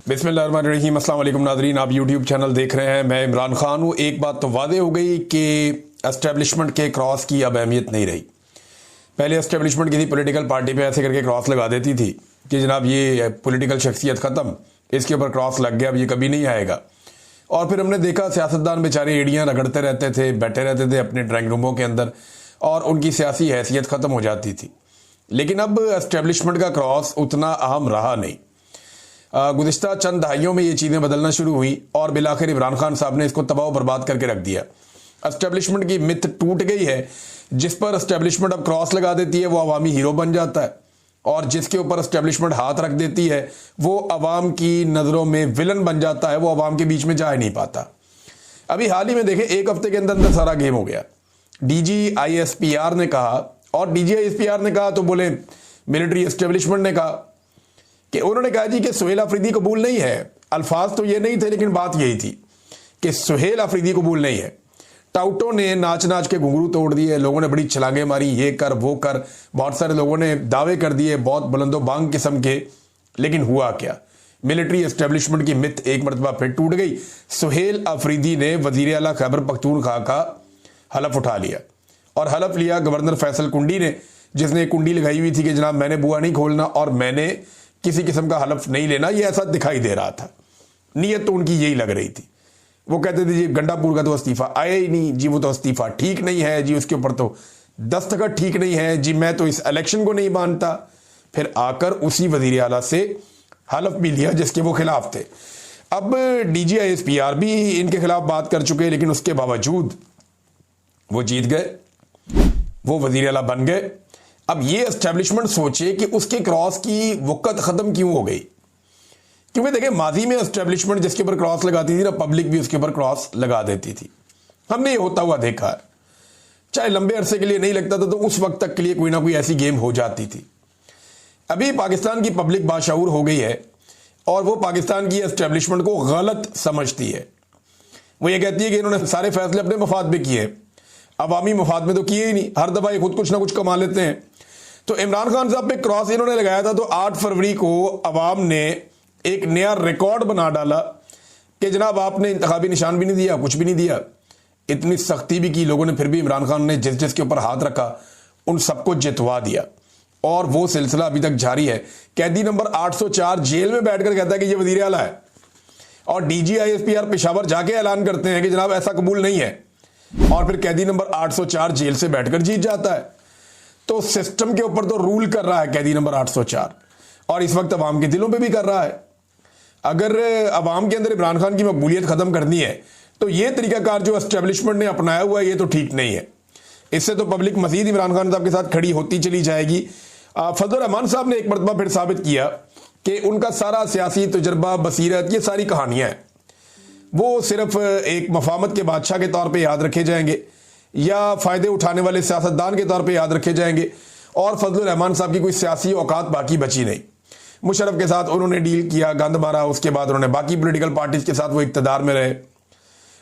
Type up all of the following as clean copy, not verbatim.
बिस्मिल्लाहिर्रहमानिर्रहीम। अस्सलाम वालेकुम नाज़रीन, आप यूट्यूब चैनल देख रहे हैं। मैं इमरान खान हूँ। एक बात तो वादे हो गई कि एस्टेब्लिशमेंट के क्रॉस की अब अहमियत नहीं रही। पहले एस्टेब्लिशमेंट किसी पॉलिटिकल पार्टी पे ऐसे करके क्रॉस लगा देती थी कि जनाब ये पॉलिटिकल शख्सियत ख़त्म, इसके ऊपर क्रॉस लग गया, अब ये कभी नहीं आएगा। और फिर हमने देखा सियासतदान बेचारे एड़ियाँ रगड़ते रहते थे, बैठे रहते थे अपने ड्राइंग रूमों के अंदर और उनकी सियासी हैसियत ख़त्म हो जाती थी। लेकिन अब एस्टेब्लिशमेंट का क्रॉस उतना अहम रहा नहीं। गुज़िश्ता चंद दहाइयों में ये चीज़ें बदलना शुरू हुई और बिलाखिर इमरान खान साहब ने इसको तबाह बर्बाद करके रख दिया। एस्टेब्लिशमेंट की मिथ टूट गई है। जिस पर एस्टेब्लिशमेंट अब क्रॉस लगा देती है वो अवामी हीरो बन जाता है, और जिसके ऊपर एस्टेब्लिशमेंट हाथ रख देती है वो अवाम की नज़रों में विलन बन जाता है, वो अवाम के बीच में जा ही नहीं पाता। अभी हाल ही में देखें, एक हफ्ते के अंदर अंदर सारा गेम हो गया। DGISPR ने कहा, और DGISPR ने कहा तो बोले मिलिट्री एस्टेब्लिशमेंट ने कहा कि उन्होंने कहा जी कि सुहेल अफरीदी कबूल नहीं है। अल्फाज तो ये नहीं थे, लेकिन बात यही थी कि सुहेल अफरीदी कबूल नहीं है। टाउटों ने नाच नाच के घुंघरू तोड़ दिए, लोगों ने बड़ी छलांगे मारी, ये कर वो कर, बहुत सारे लोगों ने दावे कर दिए बहुत बुलंदो बांग किस्म के। लेकिन हुआ क्या? मिलिट्री एस्टेब्लिशमेंट की मिथ एक मरतबा फिर टूट गई। सुहेल अफरीदी ने वजीर आला खैबर पख्तूनख्वा का हलफ उठा लिया, और हलफ लिया गवर्नर फैसल कुंडी ने, जिसने कुंडी लगाई हुई थी कि जनाब मैंने बुआ नहीं खोलना और मैंने किसी किस्म का हलफ नहीं लेना। ये ऐसा दिखाई दे रहा था, नीयत तो उनकी यही लग रही थी। वो कहते थे जी गंडापुर का तो इस्तीफा आया ही नहीं जी, वो तो इस्तीफा ठीक नहीं है जी, उसके ऊपर तो दस्तखत ठीक नहीं है जी, मैं तो इस इलेक्शन को नहीं मानता। फिर आकर उसी वजीर आला से हलफ भी लिया जिसके वो खिलाफ थे। अब DGISPR भी इनके खिलाफ बात कर चुके, लेकिन उसके बावजूद वो जीत गए, वो वजीर आला बन गए। अब ये एस्टेब्लिशमेंट सोचे कि उसके क्रॉस की वक़्त खत्म क्यों हो गई, क्योंकि देखिए माजी में एस्टेब्लिशमेंट जिसके ऊपर क्रॉस लगाती थी ना, पब्लिक भी उसके ऊपर क्रॉस लगा देती थी। हमने ये होता हुआ देखा है, चाहे लंबे अरसे के लिए नहीं लगता था तो उस वक्त तक के लिए कोई ना कोई ऐसी गेम हो जाती थी। अभी पाकिस्तान की पब्लिक बाशऊर हो गई है और वो पाकिस्तान की एस्टेब्लिशमेंट को गलत समझती है। वो ये कहती है कि इन्होंने सारे फैसले अपने मफाद में किए, अवामी मफाद में तो किए ही नहीं, हर दफा ये खुद कुछ ना कुछ कमा लेते हैं। तो इमरान खान साहब पे क्रॉस इन्होंने लगाया था तो 8 फरवरी को अवाम ने एक नया रिकॉर्ड बना डाला कि जनाब आपने इंतखाबी निशान भी नहीं दिया, कुछ भी नहीं दिया। इतनी सख्ती भी की लोगों ने, फिर भी इमरान खान ने जिस जिसके ऊपर हाथ रखा उन सबको जितवा दिया, और वो सिलसिला अभी तक जारी है। कैदी नंबर 804 जेल में बैठकर कहता है कि ये वजीर आला है, और DGISPR पेशावर जाके ऐलान करते हैं कि जनाब ऐसा कबूल नहीं है, और फिर कैदी नंबर 804 जेल से बैठकर जीत जाता है। तो सिस्टम के ऊपर तो रूल कर रहा है कैदी नंबर 804, और इस वक्त अवाम के दिलों पे भी कर रहा है। अगर अवाम के अंदर इमरान खान की मकबूलियत खत्म करनी है तो ये तरीकाकार जो एस्टेब्लिशमेंट ने अपनाया हुआ है ये तो ठीक नहीं है। इससे तो पब्लिक मजीद इमरान खान साहब के साथ खड़ी होती चली जाएगी। फजलुर रहमान साहब ने एक मरतबा फिर साबित किया कि उनका सारा सियासी तजुर्बा, बसीरत, ये सारी कहानियां हैं, वो सिर्फ एक मफामत के बादशाह के तौर पे याद रखे जाएंगे या फ़ायदे उठाने वाले सियासतदान के तौर पे याद रखे जाएंगे, और फजलुर रहमान साहब की कोई सियासी औकात बाकी बची नहीं। मुशर्रफ के साथ उन्होंने डील किया, गंद मारा, उसके बाद उन्होंने बाकी पॉलिटिकल पार्टीज के साथ वो इक़्तिदार में रहे।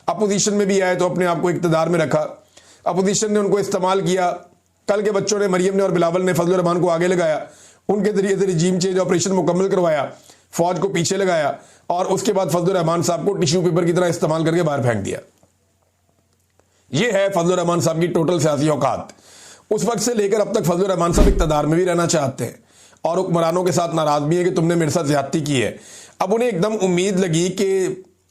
अपोजिशन में भी आए तो अपने आप को इक़्तिदार में रखा, अपोजिशन ने उनको इस्तेमाल किया। कल के बच्चों ने, मरियम ने और बिलावल ने फजलुर रहमान को आगे लगाया, उनके जरिए से रिजीम चेंज ऑपरेशन मुकम्मल करवाया, फौज को पीछे लगाया, और उसके बाद फजलुर रहमान साहब को टिश्यू पेपर की तरह इस्तेमाल करके बाहर फेंक दिया। यह है फजलुर रहमान साहब की टोटल सियासी औकात। उस वक्त से लेकर अब तक फजलुर रहमान साहब इक़्तिदार में भी रहना चाहते हैं और हुक्मरानों के साथ नाराज भी है कि तुमने मेरे साथ ज्यादती की है। अब उन्हें एकदम उम्मीद लगी कि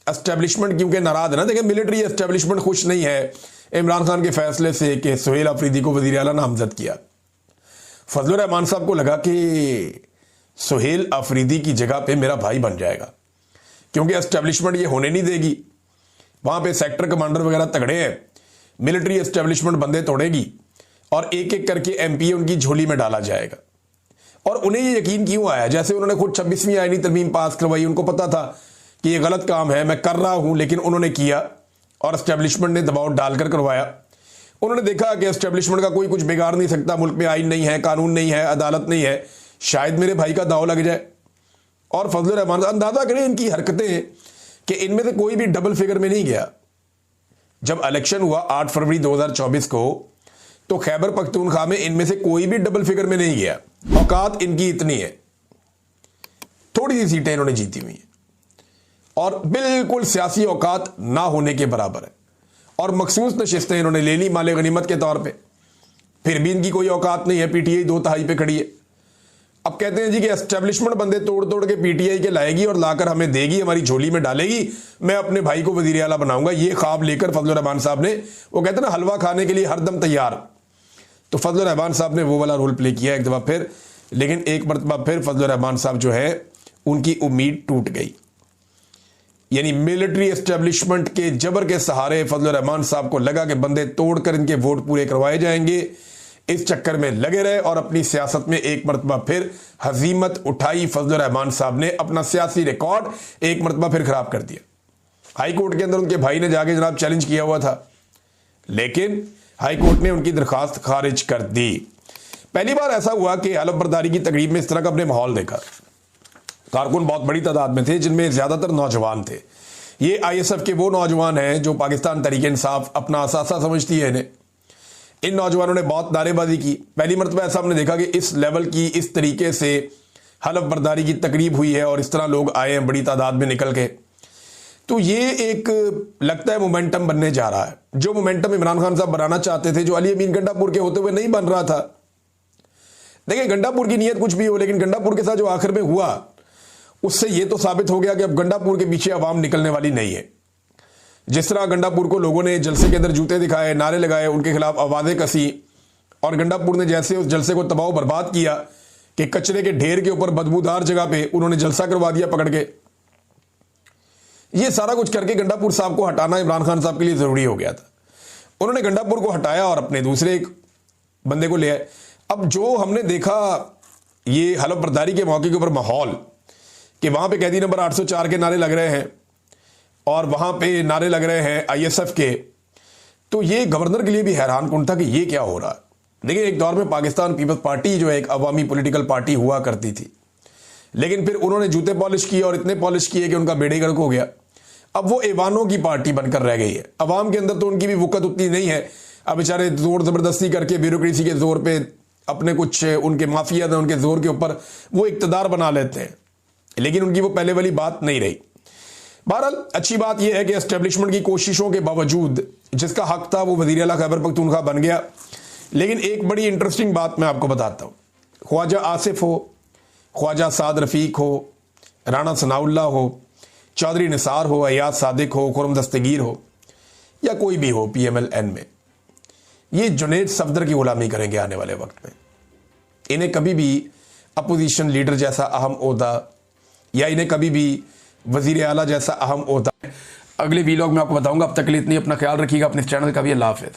एस्टेब्लिशमेंट क्योंकि नाराज है ना, देखिए मिलिट्री एस्टेब्लिशमेंट खुश नहीं है इमरान खान के फैसले से कि सुहेल अफरीदी को वजीर आला नामजद किया। फजलुर रहमान साहब को लगा कि सुहेल अफरीदी की जगह पे मेरा भाई बन जाएगा, क्योंकि एस्टेब्लिशमेंट ये होने नहीं देगी। वहां पे सेक्टर कमांडर वगैरह तगड़े हैं, मिलिट्री एस्टेब्लिशमेंट बंदे तोड़ेगी और एक एक करके MP उनकी झोली में डाला जाएगा। और उन्हें ये यकीन क्यों आया? जैसे उन्होंने खुद 26वीं आईनी तरमीम पास करवाई, उनको पता था कि ये गलत काम है, मैं कर रहा हूं, लेकिन उन्होंने किया और एस्टेब्लिशमेंट ने दबाव डालकर करवाया। उन्होंने देखा कि एस्टेब्लिशमेंट का कोई कुछ बिगाड़ नहीं सकता, मुल्क में आइन नहीं है, कानून नहीं है, अदालत नहीं है, शायद मेरे भाई का दाव लग जाए। और फजलुर रहमान, अंदाजा करें इनकी हरकतें कि इनमें से कोई भी डबल फिगर में नहीं गया। जब इलेक्शन हुआ 8 फरवरी 2024 को, तो खैबर पख्तूनख्वा में इनमें से कोई भी डबल फिगर में नहीं गया। औकात इनकी इतनी है, थोड़ी सी सीटें इन्होंने जीती हुई हैं, और बिल्कुल सियासी औकात ना होने के बराबर है। और मखसूस नशिस्तें इन्होंने ले ली माले गनीमत के तौर पे, फिर भी इनकी कोई औकात नहीं है। पीटीआई 2/3 पे खड़ी है। अब कहते हैं जी कि एस्टेब्लिशमेंट बंदे तोड़ तोड़ के पीटीआई के लाएगी और लाकर हमें देगी, हमारी झोली में डालेगी, मैं अपने भाई को वजीर आला बनाऊंगा। ये ख्वाब लेकर फजलुर रहमान साहब ने, वो कहते हैं ना हलवा खाने के लिए हरदम तैयार, तो फजलुर रहमान साहब ने वो वाला रोल प्ले किया एक दफा फिर। लेकिन एक मरतबा फिर फजलुर रहमान साहब जो है उनकी उम्मीद टूट गई। यानी मिलिट्री एस्टेब्लिशमेंट के जबर के सहारे फजलुर रहमान साहब को लगा कि बंदे तोड़कर इनके वोट पूरे करवाए जाएंगे। इस चक्कर में लगे रहे और अपनी सियासत में एक मरतबा फिर हजीमत उठाई। फजलुर रहमान साहब ने अपना सियासी रिकॉर्ड एक मरतबा फिर खराब कर दिया। हाई कोर्ट के अंदर उनके भाई ने जाके जनाब चैलेंज किया हुआ था, लेकिन हाई कोर्ट ने उनकी दरखास्त खारिज कर दी। पहली बार ऐसा हुआ कि हलफ बर्दारी की तकरीब में इस तरह का अपने माहौल देखा। कारकुन बहुत बड़ी तादाद में थे, जिनमें ज्यादातर नौजवान थे। ये आईएसएफ के वो नौजवान हैं जो पाकिस्तान तहरीक इंसाफ अपना असासा समझती है इन्हें। इन नौजवानों ने बहुत नारेबाजी की। पहली मरतबा ऐसा हमने देखा कि इस लेवल की, इस तरीके से हलफ बर्दारी की तकरीब हुई है और इस तरह लोग आए हैं बड़ी तादाद में निकल के। तो ये एक लगता है मोमेंटम बनने जा रहा है, जो मोमेंटम इमरान खान साहब बनाना चाहते थे, जो अली अमीन गंडापुर के होते हुए नहीं बन रहा था। देखिए, गंडापुर की नीयत कुछ भी हो, लेकिन गंडापुर के साथ जो आखिर में हुआ उससे यह तो साबित हो गया कि अब गंडापुर के पीछे अवाम निकलने वाली नहीं है। जिस तरह गंडापुर को लोगों ने जलसे के अंदर जूते दिखाए, नारे लगाए, उनके खिलाफ आवाजें कसी, और गंडापुर ने जैसे उस जलसे को तबाह बर्बाद किया कि कचरे के ढेर के ऊपर बदबूदार जगह पे उन्होंने जलसा करवा दिया पकड़ के। ये सारा कुछ करके गंडापुर साहब को हटाना इमरान खान साहब के लिए जरूरी हो गया था। उन्होंने गंडापुर को हटाया और अपने दूसरे एक बंदे को ले आए। अब जो हमने देखा ये हलफ बर्दारी के मौके के ऊपर माहौल, कि वहां पे कैदी नंबर 804 के नारे लग रहे हैं और वहां पे नारे लग रहे हैं आईएसएफ के, तो ये गवर्नर के लिए भी हैरान कुन था कि ये क्या हो रहा है। देखिए, एक दौर में पाकिस्तान पीपल्स पार्टी जो है एक अवामी पॉलिटिकल पार्टी हुआ करती थी, लेकिन फिर उन्होंने जूते पॉलिश किए और इतने पॉलिश किए कि उनका बेड़े गर्क हो गया। अब वो ऐवानों की पार्टी बनकर रह गई है। अवाम के अंदर तो उनकी भी वुकत उतनी नहीं है। अब बेचारे जोर जबरदस्ती करके ब्यूरोक्रेसी के जोर पे अपने कुछ उनके माफिया हैं, उनके जोर के ऊपर वो इक्तदार बना लेते हैं, लेकिन उनकी वो पहले वाली बात नहीं रही। बहरहाल अच्छी बात यह है कि एस्टेब्लिशमेंट की कोशिशों के बावजूद जिसका हक था वो वजीर आला खैबर पख्तूनख्वा बन गया। लेकिन एक बड़ी इंटरेस्टिंग बात मैं आपको बताता हूँ। ख्वाजा आसिफ हो, ख्वाजा साद रफीक हो, राणा सनाउल्लाह हो, चौधरी निसार हो, अयाज सादिक हो, खुरम दस्तगीर हो, या कोई भी हो पीएमएल-एन में, ये जुनैद सफदर की गुलामी करेंगे आने वाले वक्त में। इन्हें कभी भी अपोजिशन लीडर जैसा अहम ओहदा या इन्हें कभी भी वजीर आला जैसा अहम ओहदा अगले वीलॉग में आपको बताऊंगा। अब तक के लिए इतनी, अपना ख्याल रखिएगा, अपने चैनल का भी। अल्लाह हाफिज़।